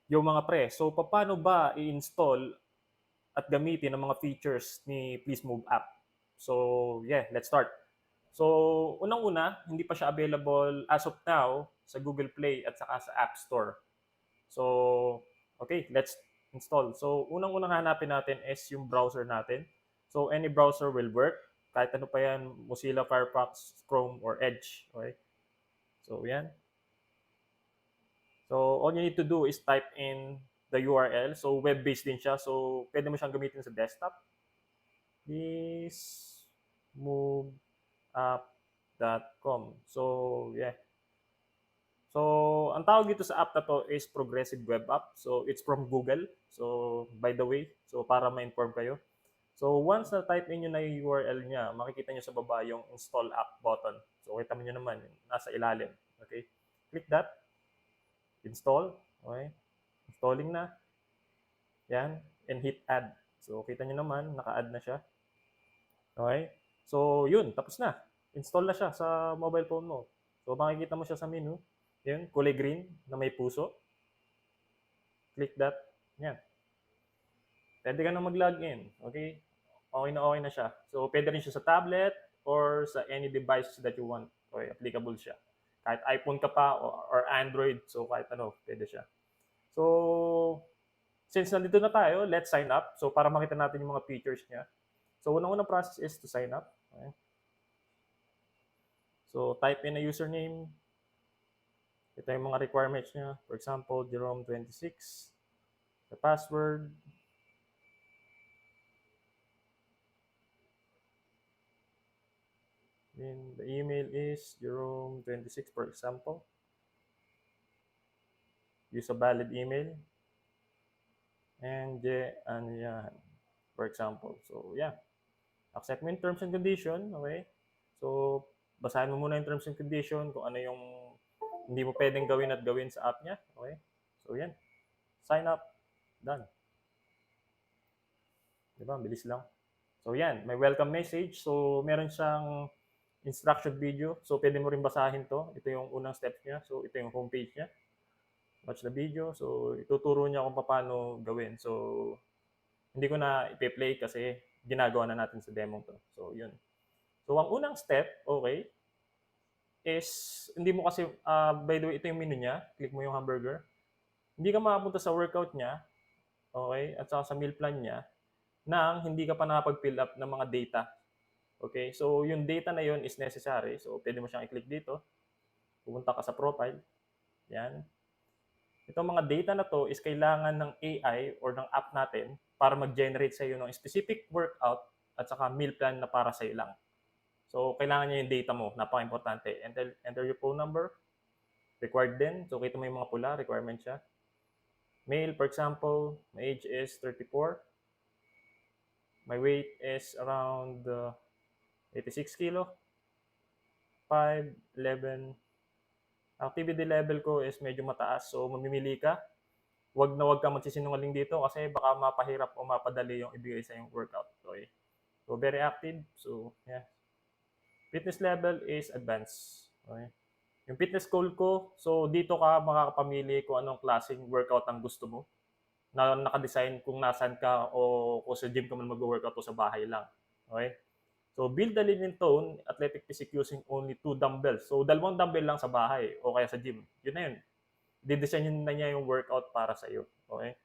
Yung mga pre, so paano ba i-install at gamitin ang mga features ni Please Move app? So yeah, let's start. So unang-una, hindi pa siya available as of now sa Google Play at saka sa App Store. So okay, let's install. So unang-unang hanapin natin is yung browser natin. So any browser will work. Kahit ano pa yan, Mozilla, Firefox, Chrome, or Edge. Okay? So yan. So all you need to do is type in the URL. So web-based din siya. So pwede mo siyang gamitin sa desktop. Please move app.com. So yeah. So ang tawag dito sa app na to is Progressive Web App. So it's from Google. So by the way, so para ma-inform kayo. So once na type in nyo na yung URL niya, makikita nyo sa baba yung install app button. So kita mo nyo naman, nasa ilalim. Okay? Click that. Install. Okay? Installing na. Yan. And hit add. So kita nyo naman, naka-add na siya. Okay? So yun, tapos na. Install na siya sa mobile phone mo. So makikita mo siya sa menu. Yun, kulay green na may puso. Click that. Yan. Pwede ka na mag-login. Okay? Okay na siya. So pwede rin siya sa tablet or sa any device that you want. Okay, applicable siya. Kahit iPhone ka pa or Android, so kahit ano, pwede siya. So, since nandito na tayo, let's sign up. So, para makita natin yung mga features niya. So, unang-unang process is to sign up. Okay. So, type in a username. Ito yung mga requirements niya. For example, Jerome26. The password. Then, the email is Jerome26, for example. Use a valid email. And ano yan, for example. So, yeah. Accept mo yung terms and condition, okay? So, basahin mo muna yung terms and condition, kung ano yung hindi mo pwedeng gawin at gawin sa app niya, okay? So, yan. Sign up. Done. Diba? Bilis lang. So, yan. May welcome message. So, meron siyang instruction video. So, pwede mo rin basahin to. Ito yung unang steps niya. So, ito yung homepage niya. Watch the video. So, ituturo niya kung paano gawin. So, hindi ko na i-play kasi ginagawa na natin sa demo to. So, yun. So, ang unang step, okay, is, hindi mo kasi, by the way, ito yung menu niya. Click mo yung hamburger. Hindi ka makapunta sa workout niya, okay, at saka sa meal plan niya, nang hindi ka pa nakapag-fill up ng mga data. Okay, so yung data na yun is necessary. So, pwede mo siyang i-click dito. Pupunta ka sa profile. Yan. Itong mga data na to is kailangan ng AI or ng app natin para mag-generate sa iyo ng specific workout at saka meal plan na para sa iyo lang. So, kailangan niya yung data mo. Napaka-importante. Enter your phone number. Required din. So, kita mo yung mga pula. Requirement siya. Male, for example, my age is 34. My weight is around 86 kilo. 5'11". Activity level ko is medyo mataas. So, mamimili ka. Wag ka magsisinungaling dito kasi baka mapahirap o mapadali yung ibigay sa yung workout. Okay? So, very active. So, yeah. Fitness level is advanced. Okay? Yung fitness goal ko, so dito ka makakapamili kung anong klaseng workout ang gusto mo. Na naka-design kung nasan ka o kung sa gym ka man mag-workout o sa bahay lang. Okay? So, build the lean and tone athletic physique using only 2 dumbbells. So, 2 dumbbell lang sa bahay o kaya sa gym. Yun na yun. Didesign na niya yung workout para sa iyo. Okay?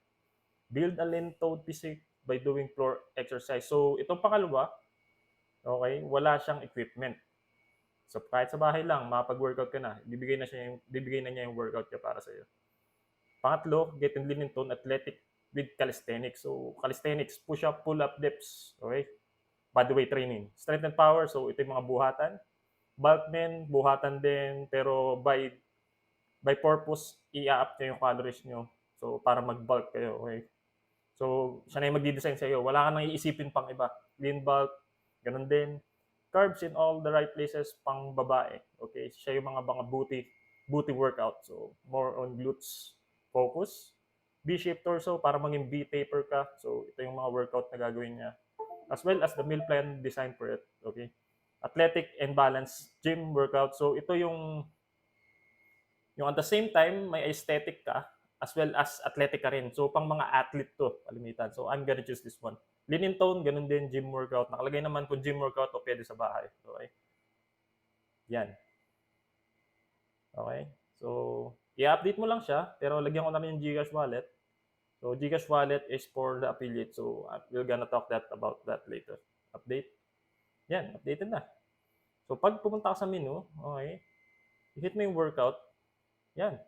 Build a lean toned physique by doing floor exercise. So, itong pangalawa, okay, wala siyang equipment. So, kahit sa bahay lang, makapag-workout ka na, bibigay na niya yung workout niya para sa iyo. Pangatlo, get and lean and tone athletic with calisthenics. So, calisthenics, push-up, pull-up, dips. Okay? Bodyweight training. Strength and power, so ito yung mga buhatan. Bulkmen, buhatan din, pero by purpose, i-up nyo yung calories nyo. So, para mag-bulk kayo, okay? So, siya na yung magdi-design sa iyo. Wala ka nang iisipin pang iba. Lean bulk, ganun din. Carbs in all the right places, pang babae. Okay? Siya yung mga booty workout. So, more on glutes focus. V-shape torso para maging V-taper ka. So, ito yung mga workout na gagawin niya. As well as the meal plan designed for it. Okay? Athletic and balanced gym workout. So, ito yung at the same time, may aesthetic ka as well as athletic ka rin. So, pang mga athlete to, kalimitan. So, I'm gonna choose this one. Lean and tone, ganun din, gym workout. Nakalagay naman kung gym workout o pwede sa bahay. Okay? Yan. Okay? So, i-update mo lang siya, pero lagyan ko na rin yung Gcash wallet. So, Gcash wallet is for the affiliate. So, we're gonna talk about that later. Update. Yan, updated na. So, pag pumunta ka sa menu, okay, hit mo yung workout. Yan.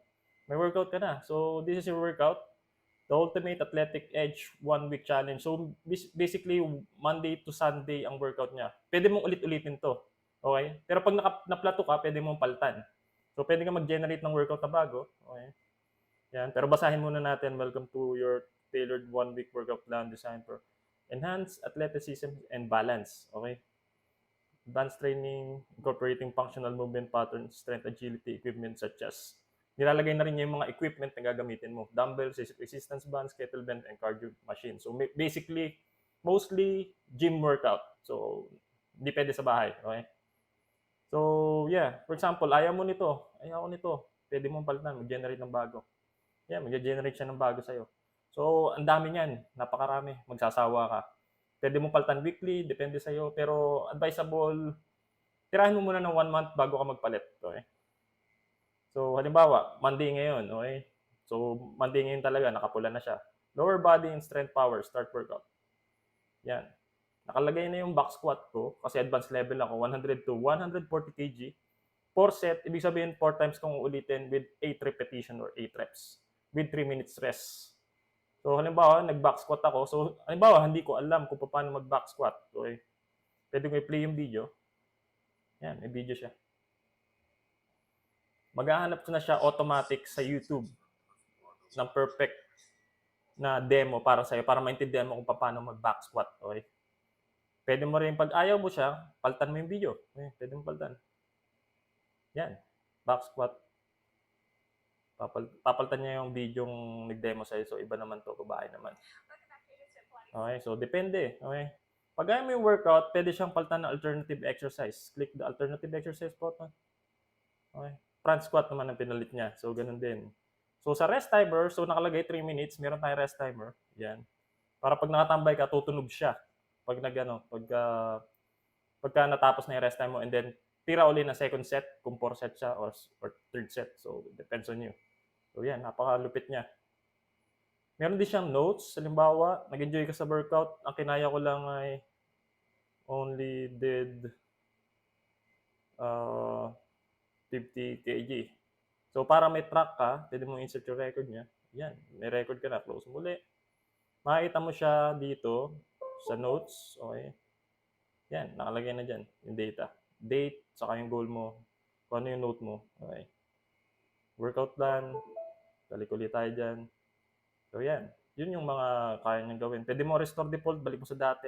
May workout ka na. So, this is your workout. The Ultimate Athletic Edge 1-week challenge. So, basically, Monday to Sunday ang workout niya. Pwede mong ulit-ulitin to. Okay? Pero pag naplato ka, pwede mong palitan. So, pwede ka mag-generate ng workout na bago. Okay? Yan. Pero basahin muna natin. Welcome to your tailored 1-week workout plan designed for enhanced athleticism and balance. Okay? Advanced training, incorporating functional movement patterns, strength, agility, equipment such as nilalagay na rin yung mga equipment na gagamitin mo. Dumbbells, resistance bands, kettlebell, and cardio machine. So basically, mostly gym workout. So, hindi pwede sa bahay. Okay? So, yeah. For example, ayaw mo nito. Ayaw ko nito. Pwede mong palitan. Mag-generate ng bago. Yeah, mag-generate siya ng bago sa'yo. So, ang dami niyan. Napakarami. Magsasawa ka. Pwede mong palitan weekly. Depende sa'yo. Pero advisable, tirahin mo muna ng 1 month bago ka magpalit. Okay? So, halimbawa, Monday ngayon, okay? So, Monday ngayon talaga, nakapula na siya. Lower body and strength power, start workout. Yan. Nakalagay na yung back squat ko, kasi advanced level ako, 100 to 140 kg. 4 set, ibig sabihin 4 times kong ulitin with 8 repetition or 8 reps with 3 minutes rest. So, halimbawa, nag-back squat ako. So, halimbawa, hindi ko alam kung paano mag-back squat. Okay? Pwede ko i-play yung video. Yan, may video siya. Maghahanap ko na siya automatic sa YouTube ng perfect na demo para sa'yo, para maintindihan mo kung paano mag-back squat. Okay? Pwede mo rin, pag ayaw mo siya, palitan mo yung video. Okay? Pwede mo palitan. Yan. Back squat. Papalitan niya yung video yung nag-demo sa'yo. So, iba naman to, babae naman. Okay? So, depende. Okay? Pag ayaw mo yung workout, pwede siyang palitan ng alternative exercise. Click the alternative exercise button. Okay? Front squat naman ang pinalit niya. So, ganun din. So, sa rest timer, so nakalagay 3 minutes, meron tayong rest timer. Yan. Para pag nakatambay ka, tutunog siya. Pag pagka natapos na yung rest time mo, and then tira uli na second set, kung 4 set siya or third set. So, depends on you. So, yan. Napakalupit niya. Meron din siyang notes. Halimbawa, nag-enjoy ka sa workout. Ang kinaya ko lang ay only did 50 kg. So, para may track ka, pwede mo insert yung record niya. Yan, may record ka na. Close mo ulit. Makikita mo siya dito sa notes. Okay. Yan, nakalagay na dyan yung data. Date, saka yung goal mo. Kung ano yung note mo. Okay. Workout plan. Balik ulit tayo dyan. So, yan. Yun yung mga kaya niyang gawin. Pwede mo restore default, balik mo sa dati.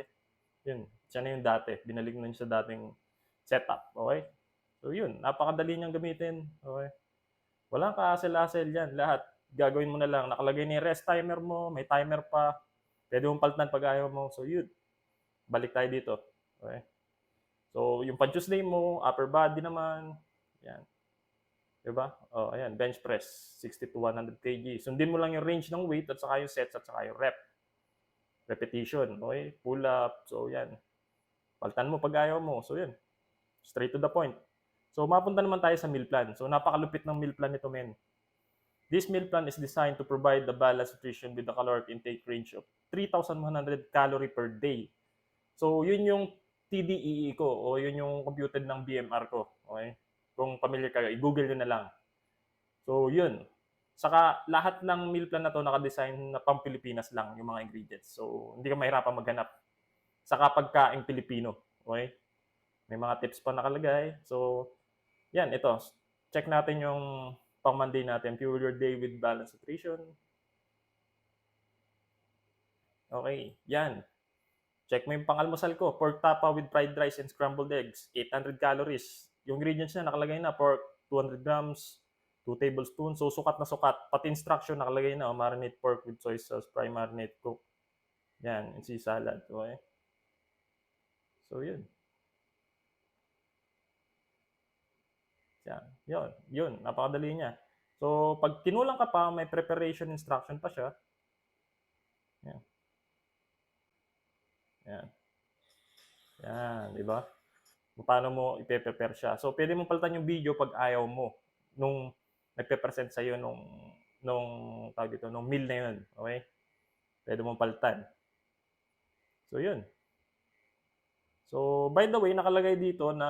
Yun, siya na yung dati. Binalik mo na sa dating setup. Okay. So, yun. Napakadali niyang gamitin. Okay. Walang ka-hassle-hassle yan. Lahat. Gagawin mo na lang. Nakalagay na yung rest timer mo. May timer pa. Pwede mong palitan pag ayaw mo. So, yun. Balik tayo dito. Okay. So, yung pan-Tuesday mo, upper body naman. Yan. Diba? Oh, ayan. Bench press. 60 to 100 kg. Sundin mo lang yung range ng weight at saka yung sets at saka yung rep. Repetition. Okay. Pull up. So, yan. Palitan mo pag ayaw mo. So, yun. Straight to the point. So, mapunta naman tayo sa meal plan. So, napakalupit ng meal plan nito, men. This meal plan is designed to provide the balanced nutrition with a caloric intake range of 3,100 calorie per day. So, yun yung TDEE ko o yun yung computed ng BMR ko. Okay? Kung familiar ka, i-google nyo na lang. So, yun. Saka, lahat ng meal plan na to nakadesign na pang Pilipinas lang yung mga ingredients. So, hindi ka mahirapan maghanap. Saka pagkaing Pilipino. Okay? May mga tips pa nakalagay. So, yan, ito. Check natin yung pang Monday natin. Fuel your day with balanced nutrition. Okay, yan. Check mo yung pang-almusal ko. Pork tapa with fried rice and scrambled eggs. 800 calories. Yung ingredients na nakalagay na. Pork, 200 grams, 2 tablespoons. So, sukat na sukat. Pati instruction nakalagay na. Marinate pork with soy sauce, fry, marinate, cook. Yan, and sea salad. Okay? So, yun. Yan. Yun. Napakadali niya. So, pag kinulang ka pa, may preparation instruction pa siya. Yan. Yan. Yan, di ba? Kung paano mo ipe-prepare siya. So, pwede mong palitan yung video pag ayaw mo nung nagpe-present sa'yo nung tawag dito, nung meal na yun. Okay? Pwede mong palitan. So, yun. So, by the way, nakalagay dito na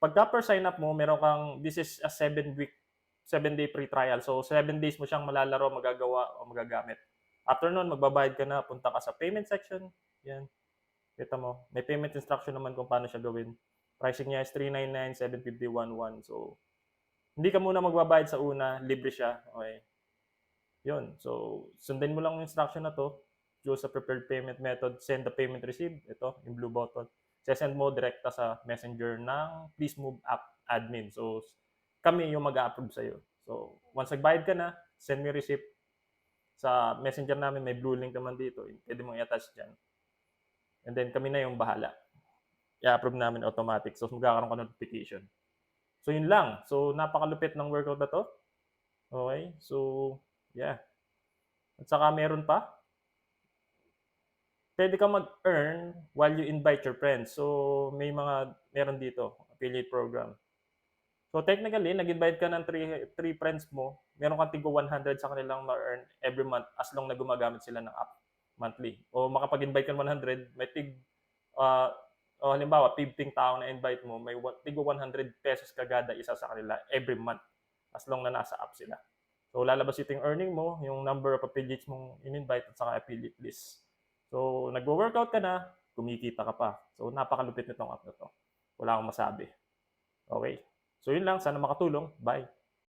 pagka per sign up mo, meron kang, this is a 7-day free trial. So, 7 days mo siyang malalaro, magagawa, o magagamit. After nun, magbabayad ka na, punta ka sa payment section. Yan. Kita mo. May payment instruction naman kung paano siya gawin. Pricing niya is $399, $750, $11. So, hindi ka muna magbabayad sa una, libre siya. Okay. Yun. So, sundin mo lang yung instruction na to. Choose a prepared payment method. Send the payment receipt. Ito, yung blue button. Send mo direkta sa messenger ng Please Move App admin. So, kami yung mag-a-approve sa'yo. So, once nagbayad ka na, send me receipt. Sa messenger namin, may blue link naman dito. Pwede mong i-attach dyan. And then, kami na yung bahala. I-approve namin automatic. So, magkakaroon ka notification. So, yun lang. So, napakalupit ng workout na to. Okay? So, yeah. At saka meron pa. Pwede ka mag-earn while you invite your friends. So, meron dito, affiliate program. So, technically, nag-invite ka ng 3 friends mo, meron kang tigo 100 sa kanilang ma-earn every month as long na gumagamit sila ng app monthly. O makapag-invite ka ng 100, may halimbawa, 15 tao na invite mo, may tigo 100 pesos kagada isa sa kanila every month as long na nasa app sila. So, lalabas ito yung earning mo, yung number of affiliates mong in-invite at saka affiliate list. So, nagwo-workout ka na, kumikita ka pa. So, napakalupit nitong app na to. Wala akong masabi. Okay. So, yun lang. Sana makatulong. Bye.